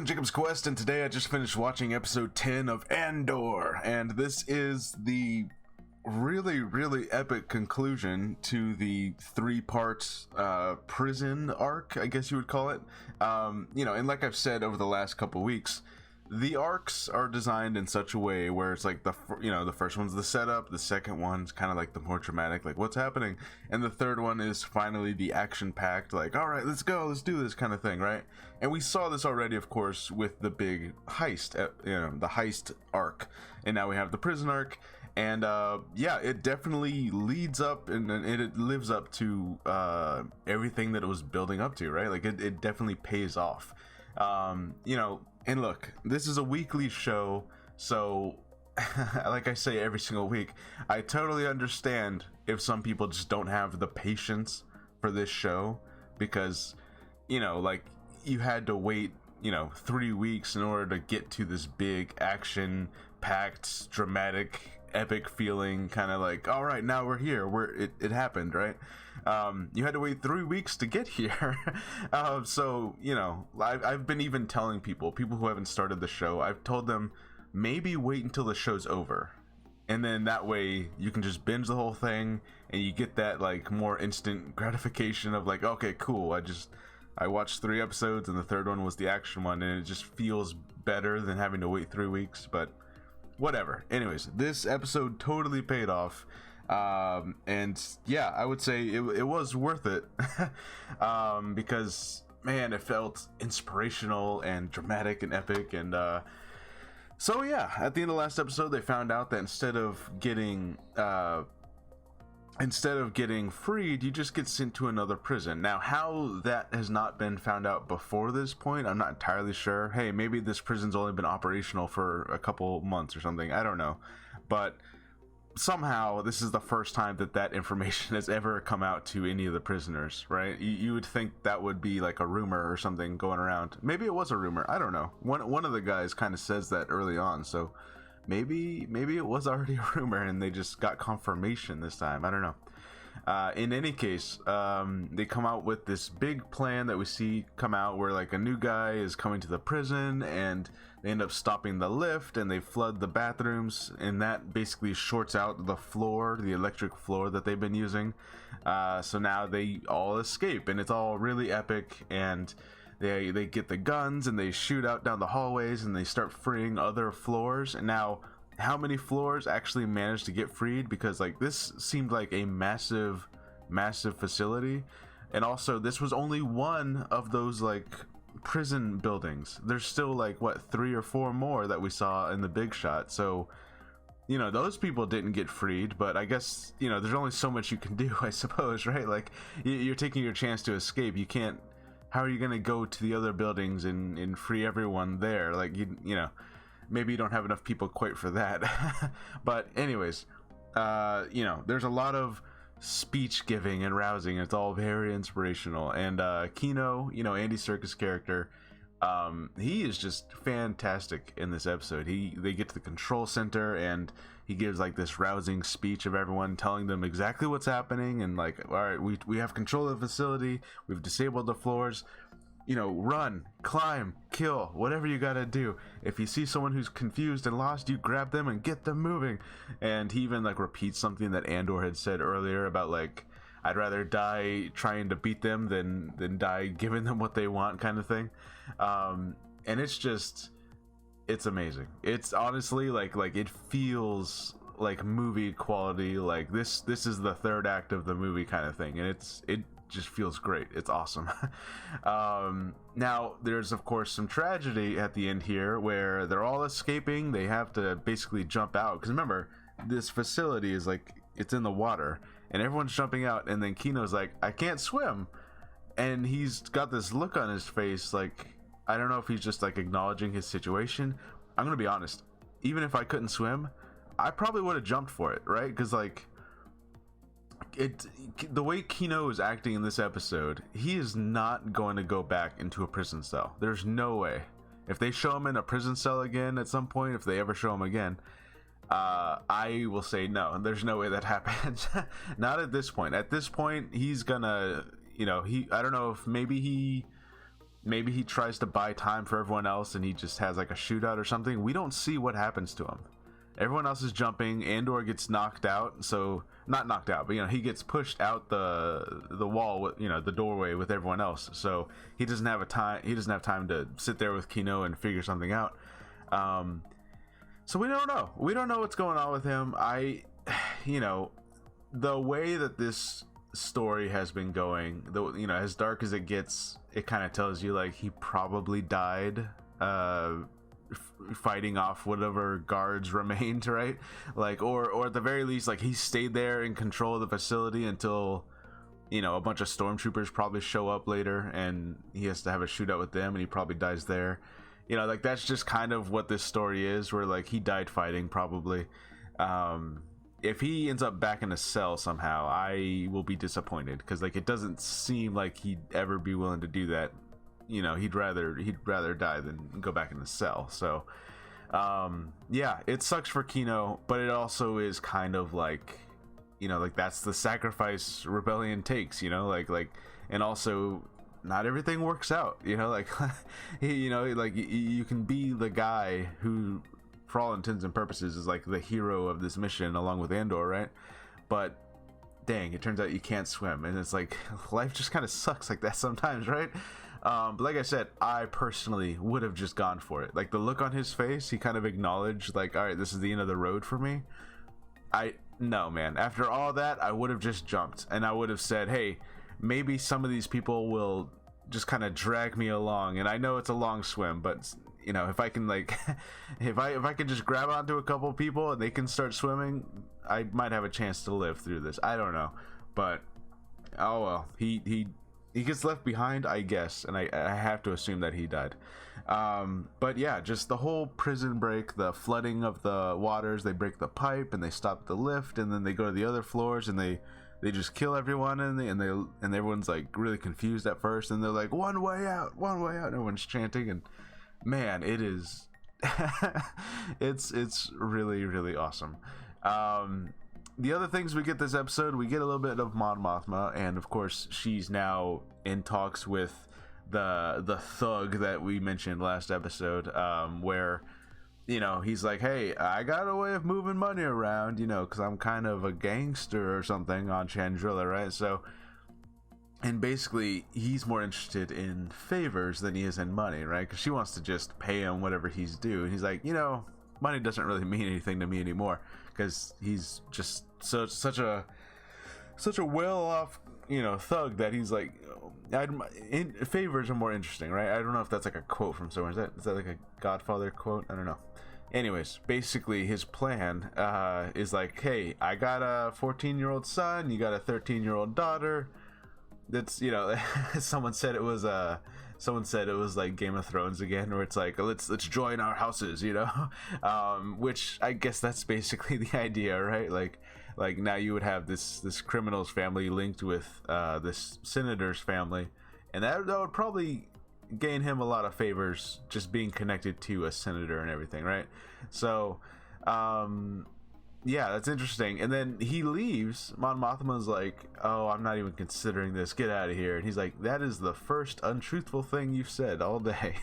Jacob's Quest, and today I just finished watching episode 10 of Andor, and this is the really epic conclusion to the three-part prison arc, I guess you would call it. And like I've said over the last couple weeks, the arcs are designed in such a way where it's like the first one's the setup, the second one's kind of like the more dramatic, like what's happening, and the third one is finally the action-packed, like all right, let's go, let's do this kind of thing, right? And we saw this already, of course, with the big heist, the heist arc, and now we have the prison arc, and it definitely leads up and it lives up to everything that it was building up to, right? Like it definitely pays off. And look, this is a weekly show, so like I say every single week, I totally understand if some people just don't have the patience for this show, because you had to wait 3 weeks in order to get to this big action packed dramatic epic feeling, kind of like, all right, now we're here, it happened, right? You had to wait 3 weeks to get here. I've been even telling people who haven't started the show, I've told them maybe wait until the show's over, and then that way you can just binge the whole thing and you get that like more instant gratification of like, okay, cool, I watched 3 episodes and the third one was the action one, and it just feels better than having to wait 3 weeks. But whatever. Anyways, this episode totally paid off. And yeah, I would say it was worth it. Because man, it felt inspirational and dramatic and epic. And so yeah, at the end of the last episode, they found out that instead of getting freed, you just get sent to another prison. Now, how that has not been found out before this point, I'm not entirely sure. Hey, maybe this prison's only been operational for a couple months or something, I don't know. But somehow this is the first time that information has ever come out to any of the prisoners, right? You would think that would be like a rumor or something going around. Maybe it was a rumor, I don't know. One of the guys kind of says that early on, so maybe it was already a rumor and they just got confirmation this time, I don't know. In any case, they come out with this big plan that we see come out where like a new guy is coming to the prison, and they end up stopping the lift and they flood the bathrooms, and that basically shorts out the electric floor that they've been using. So now they all escape, and it's all really epic, and they get the guns and they shoot out down the hallways and they start freeing other floors. And now, how many floors actually managed to get freed? Because like this seemed like a massive facility, and also this was only one of those like prison buildings. There's still like 3 or 4 more that we saw in the big shot. So those people didn't get freed, but I guess there's only so much you can do, I suppose, right? Like you're taking your chance to escape. You can't. How are you gonna go to the other buildings and free everyone there? Like maybe you don't have enough people quite for that. But anyways, there's a lot of speech giving and rousing. It's all very inspirational. And Kino, Andy Serkis' character, he is just fantastic in this episode. They get to the control center and he gives like this rousing speech of everyone, telling them exactly what's happening, and like, all right, we have control of the facility, we've disabled the floors, run, climb, kill, whatever you gotta do. If you see someone who's confused and lost, you grab them and get them moving. And he even like repeats something that Andor had said earlier about like, I'd rather die trying to beat them than die giving them what they want, kind of thing. And it's amazing. It's honestly like it feels like movie quality. Like this is the third act of the movie kind of thing, and it just feels great. It's awesome. Now there's of course some tragedy at the end here where they're all escaping. They have to basically jump out, because remember, this facility is like, it's in the water and everyone's jumping out, and then Kino's like, I can't swim, and he's got this look on his face like, I don't know if he's just like acknowledging his situation. I'm gonna be honest, even if I couldn't swim, I probably would have jumped for it, right? Because like the way Kino is acting in this episode, he is not going to go back into a prison cell. There's no way. If they show him in a prison cell again at some point, if they ever show him again, I will say no, there's no way that happens. Not at this point. At this point, he's gonna, I don't know if maybe he maybe he tries to buy time for everyone else and he just has like a shootout or something. We don't see what happens to him. Everyone else is jumping. Andor gets knocked out, so not knocked out, but he gets pushed out the wall with the doorway with everyone else. So he doesn't have time to sit there with Kino and figure something out. So we don't know. We don't know what's going on with him. The way that this story has been going, as dark as it gets, it kind of tells you like he probably died fighting off whatever guards remained, right? Like, or at the very least, like he stayed there in control of the facility until a bunch of stormtroopers probably show up later and he has to have a shootout with them and he probably dies there. Like that's just kind of what this story is, where like he died fighting probably. If he ends up back in a cell somehow, I will be disappointed, because like it doesn't seem like he'd ever be willing to do that. He'd rather die than go back in the cell. So yeah, it sucks for Kino, but it also is kind of like like that's the sacrifice rebellion takes, like and also not everything works out, like like you can be the guy who for all intents and purposes is like the hero of this mission along with Andor, right? But dang, it turns out you can't swim, and it's like life just kind of sucks like that sometimes, right? But like I said, I personally would have just gone for it. Like the look on his face, he kind of acknowledged like, all right, this is the end of the road for me. No, man, after all that, I would have just jumped, and I would have said, hey, maybe some of these people will just kind of drag me along, and I know it's a long swim, but if I can like if I can just grab onto a couple people and they can start swimming, I might have a chance to live through this. I don't know, but oh well, he gets left behind, I guess, and I have to assume that he died. But yeah, just the whole prison break, the flooding of the waters, they break the pipe and they stop the lift, and then they go to the other floors and they just kill everyone, and everyone's like really confused at first, and they're like, one way out, and everyone's chanting, and man, it is it's really, really awesome. The other things we get this episode, we get a little bit of Mon Mothma, and of course she's now in talks with the thug that we mentioned last episode, where he's like, hey, I got a way of moving money around, because I'm kind of a gangster or something on Chandrilla, right? So, and basically he's more interested in favors than he is in money, right? Because she wants to just pay him whatever he's due, and he's like, money doesn't really mean anything to me anymore, because he's just such a well-off thug that he's like, favors are more interesting, right? I don't know if that's like a quote from somewhere. Is that like a Godfather quote? I don't know. Anyways, basically his plan is like, hey, I got a 14-year-old son, you got a 13-year-old daughter. That's someone said it was like Game of Thrones again, where it's like, let's join our houses, which I guess that's basically the idea, right? Like now you would have this criminal's family linked with this senator's family, and that would probably gain him a lot of favors just being connected to a senator and everything, right? So yeah, that's interesting. And then he leaves. Mon Mothma's like, oh, I'm not even considering this, get out of here. And he's like, that is the first untruthful thing you've said all day.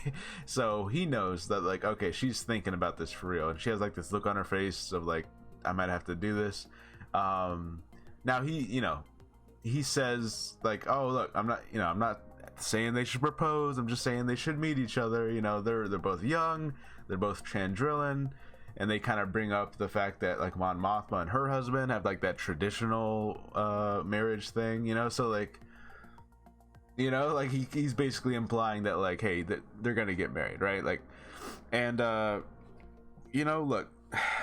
So he knows that, like, okay, she's thinking about this for real, and she has like this look on her face of like, I might have to do this. Now he says like, oh look, I'm not saying they should propose, I'm just saying they should meet each other. They're both young, they're both Chandrillan, and they kind of bring up the fact that like Mon Mothma and her husband have like that traditional marriage thing, so like he's basically implying that like, hey, that they're gonna get married, right? Like, and look,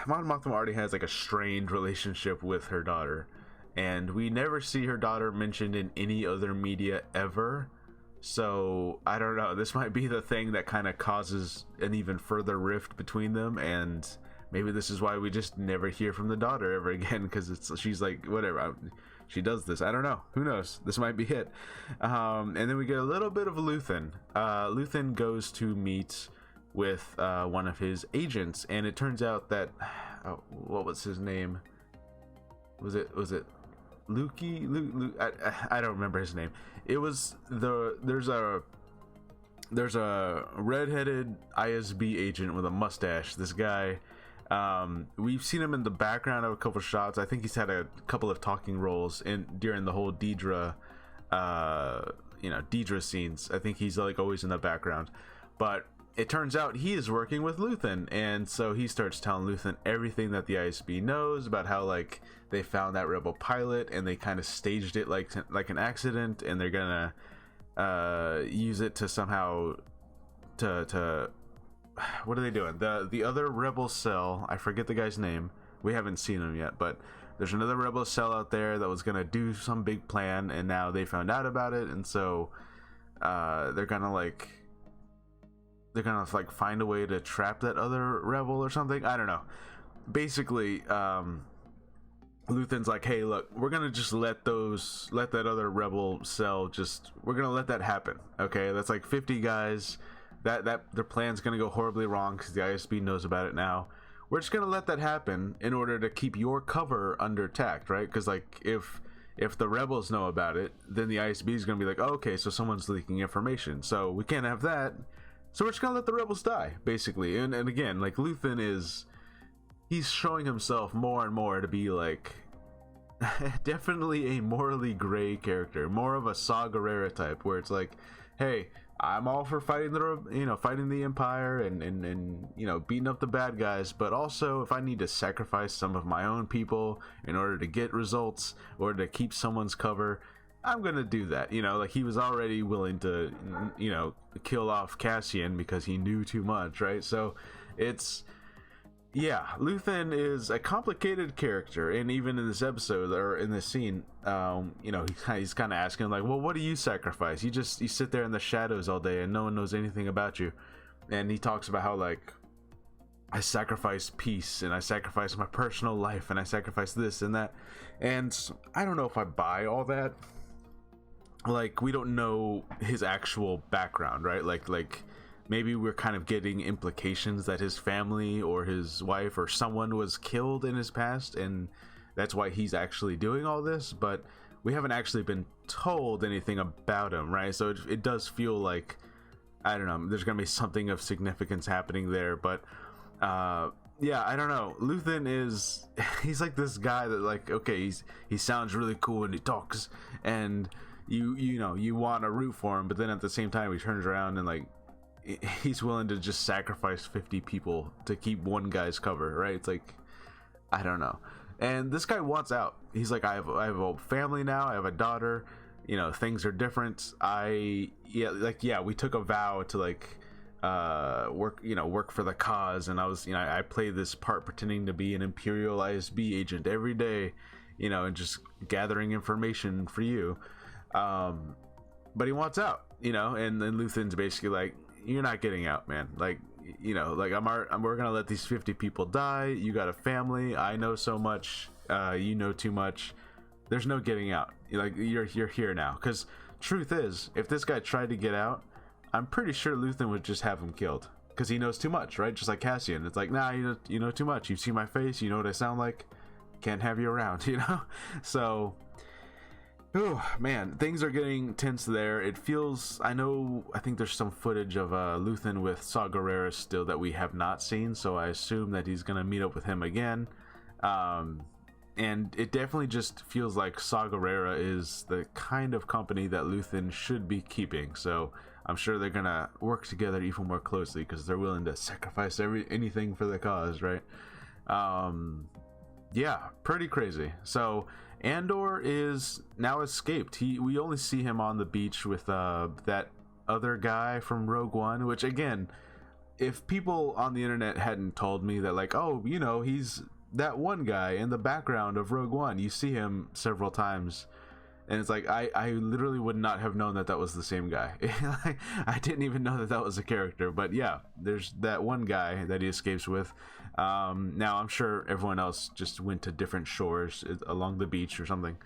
Mon Mothma already has like a strained relationship with her daughter, and we never see her daughter mentioned in any other media ever. So I don't know, this might be the thing that kind of causes an even further rift between them, and maybe this is why we just never hear from the daughter ever again, because she's like, whatever, she does this, I don't know, who knows, this might be it. And then we get a little bit of Luthen. Luthen goes to meet with one of his agents, and it turns out that what was his name? Was it Lukey? I don't remember his name. It was there's a there's a redheaded ISB agent with a mustache. This guy, we've seen him in the background of a couple of shots. I think he's had a couple of talking roles during the whole Deidre, Deidre scenes. I think he's like always in the background, but it turns out he is working with Luthen, and so he starts telling Luthen everything that the ISB knows about how like they found that rebel pilot and they kind of staged it like an accident, and they're gonna use it to somehow to what are they doing? The other rebel cell, I forget the guy's name. We haven't seen him yet, but there's another rebel cell out there that was gonna do some big plan, and now they found out about it, and so they're gonna find a way to trap that other rebel or something. I don't know. Basically, Luthen's like, hey, look, we're gonna just let that other rebel cell we're gonna let that happen. Okay, that's like 50 guys. That their plan's gonna go horribly wrong because the ISB knows about it now. We're just gonna let that happen in order to keep your cover under attack, right? Because like if the rebels know about it, then the ISB is gonna be like, oh, okay, so someone's leaking information, so we can't have that. So we're just gonna let the rebels die, basically. And again, like Luthen he's showing himself more and more to be like definitely a morally gray character, more of a Saw Gerrera type, where it's like, hey, I'm all for fighting the Empire and beating up the bad guys, but also if I need to sacrifice some of my own people in order to get results or to keep someone's cover, I'm gonna do that. Like he was already willing to kill off Cassian because he knew too much, right? So Luthen is a complicated character, and even in this episode or in this scene, he's kind of asking like, well, what do you sacrifice? You sit there in the shadows all day and no one knows anything about you. And he talks about how like, I sacrifice peace and I sacrifice my personal life and I sacrifice this and that, and I don't know if I buy all that. Like, we don't know his actual background, right? Like maybe we're kind of getting implications that his family or his wife or someone was killed in his past, and that's why he's actually doing all this, but we haven't actually been told anything about him, right? So it does feel like, I don't know, there's gonna be something of significance happening there, but I don't know. Luthen he's like this guy that like, okay, he sounds really cool and he talks, and you want to root for him, but then at the same time he turns around and like he's willing to just sacrifice 50 people to keep one guy's cover, right? It's like, I don't know. And this guy wants out. He's like, I have a family now, I have a daughter, things are different. We took a vow to like work for the cause, and I played this part pretending to be an Imperial ISB agent every day, and just gathering information for you. But he wants out, and then Luthen's basically like, you're not getting out, man. Like, we're gonna let these 50 people die. You got a family. I know so much. You know too much. There's no getting out. Like, you're here now. Because truth is, if this guy tried to get out, I'm pretty sure Luthen would just have him killed. Because he knows too much, right? Just like Cassian. It's like, nah, you know too much. You see my face. You know what I sound like. Can't have you around, So, oh man, things are getting tense there. It feels, I think there's some footage of Luthen with Saw Gerrera still that we have not seen, so I assume that he's gonna meet up with him again. And it definitely just feels like Saw Gerrera is the kind of company that Luthen should be keeping, so I'm sure they're gonna work together even more closely because they're willing to sacrifice anything for the cause, right? Pretty crazy. So Andor is now escaped. We only see him on the beach with that other guy from Rogue One, which again, if people on the internet hadn't told me that like, oh, he's that one guy in the background of Rogue One, you see him several times, and it's like, I literally would not have known that was the same guy. I didn't even know that was a character, but yeah, there's that one guy that he escapes with. Now I'm sure everyone else just went to different shores along the beach or something,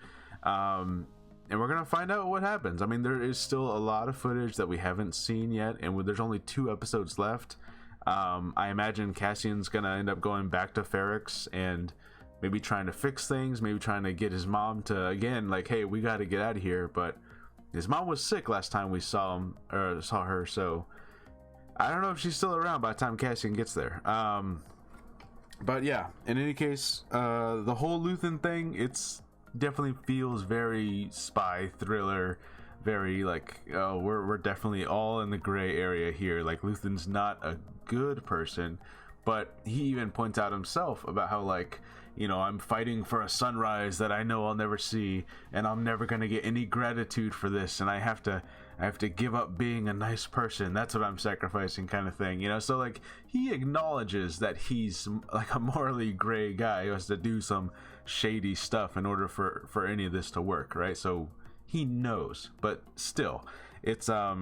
and we're gonna find out what happens. I mean, there is still a lot of footage that we haven't seen yet, and there's only 2 episodes left. I imagine Cassian's gonna end up going back to Ferrix and maybe trying to fix things, maybe trying to get his mom to, again, like, hey, we got to get out of here. But His mom was sick last time we saw him or saw her, so I don't know if she's still around by the time Cassian gets there. But yeah, in any case, the whole Luthen thing, it's definitely feels very spy thriller, very like, oh, we're definitely all in the gray area here. Like, Luthen's not a good person, but he even points out himself about how, like, you know, I'm fighting for a sunrise that I know I'll never see, and I'm never gonna get any gratitude for this, and I have to give up being a nice person. That's what I'm sacrificing, kind of thing, you know. So like, he acknowledges that he's like a morally gray guy who has to do some shady stuff in order for any of this to work, right? So he knows, but still, it's I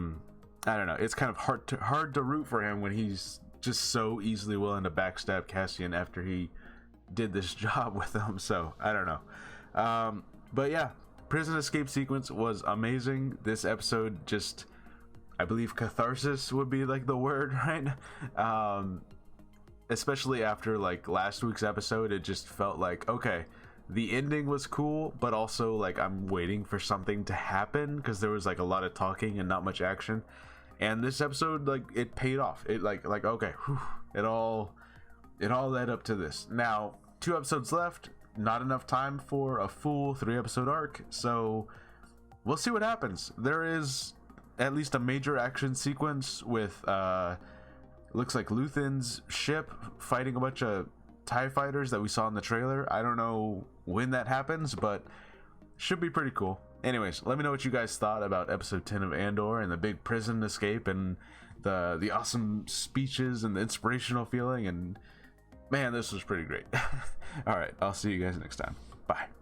don't know, it's kind of hard to root for him when he's just so easily willing to backstab Cassian after he did this job with him. So I don't know, but yeah, prison escape sequence was amazing. This episode, just, I believe catharsis would be like the word, right? Especially after like last week's episode, it just felt like, okay, the ending was cool, but also like I'm waiting for something to happen because there was like a lot of talking and not much action. And this episode, like, it paid off. It like okay, whew, it all led up to this. Now 2 episodes left, not enough time for a full 3-episode arc, so we'll see what happens. There is at least a major action sequence with looks like Luthen's ship fighting a bunch of TIE fighters that we saw in the trailer. I don't know when that happens, but should be pretty cool. Anyways, let me know what you guys thought about episode 10 of Andor and the big prison escape and the awesome speeches and the inspirational feeling. And man, this was pretty great. All right, I'll see you guys next time. Bye.